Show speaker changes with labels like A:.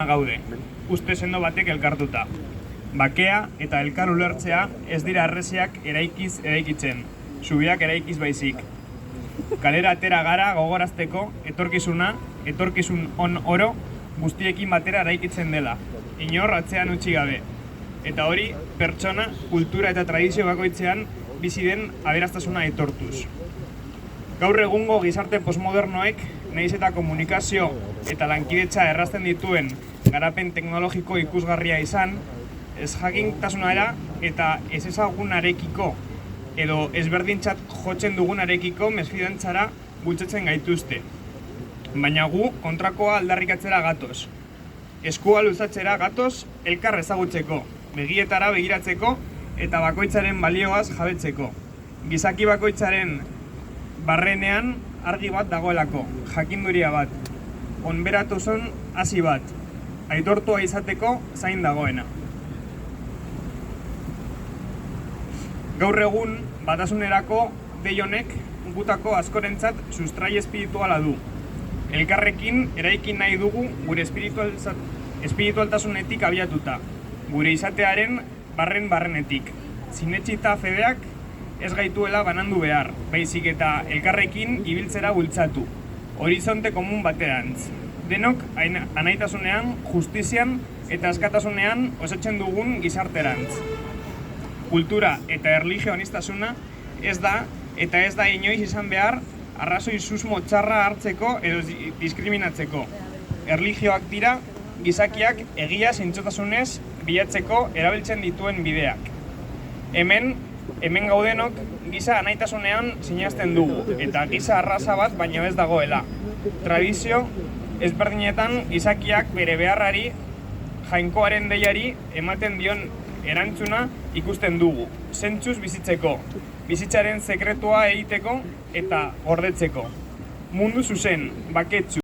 A: gaude, uste sendo batek elkartuta. Bakea eta elkar ulertzea ez dira erreziak eraikitzen, zubiak eraikiz baizik. Kalera atera gara gogorazteko etorkizun on oro guztiekin batera eraikitzen dela, inor atzean utzi gabe. Eta hori, pertsona, kultura eta tradizio bakoitzean bizi den aberastasuna etortuz. Gaur egungo gizarte postmodernoek, nahiz eta komunikazio eta lankidetza errazten dituen garapen teknologiko ikusgarria izan, ezjakintasunara eta ezezagunarekiko edo ezberdintzat jotzen dugunarekiko mesfidantzara bultzatzen gaituzte. Baina gu kontrakoa aldarrikatzera gatoz. Eskua luzatzera gatoz elkar ezagutzeko, begietara begiratzeko eta bakoitzaren balioaz jabetzeko. Gizaki bakoitzaren barrenean argi bat dagoelako, jakinduria bat, onberatuzun hasi bat, aitortua izateko zain dagoena. Gaur egun, batasunerako dei honek gutako askorentzat sustrai espirituala du. Elkarrekin eraikin nahi dugu gure espiritualtasunetik abiatuta, gure izatearen barrenetik. Sinetsita fedeak ez gaituela banandu behar, baizik eta elkarrekin ibiltzera bultzatu, horizonte komun baterantz. Denok anaitasunean, justizian eta askatasunean osatzen dugun gizarterantz. Kultura eta erlijionistasuna ez da inoiz izan behar arrazoi susmo txarra hartzeko edo diskriminatzeko. Erlijioak dira gizakiak egia zintzotasunez bilatzeko erabiltzen dituen bideak. Hemen gaudenok giza anaitasunean sinesten dugu, eta giza arraza bat baino ez dagoela. Tradizio ezberdinetan gizakiak bere beharrari, jainkoaren deiari ematen dion erantzuna ikusten dugu, zentzuz bizitzeko, bizitzaren sekretua egiteko eta gordetzeko. Mundu zuzen, baketsu.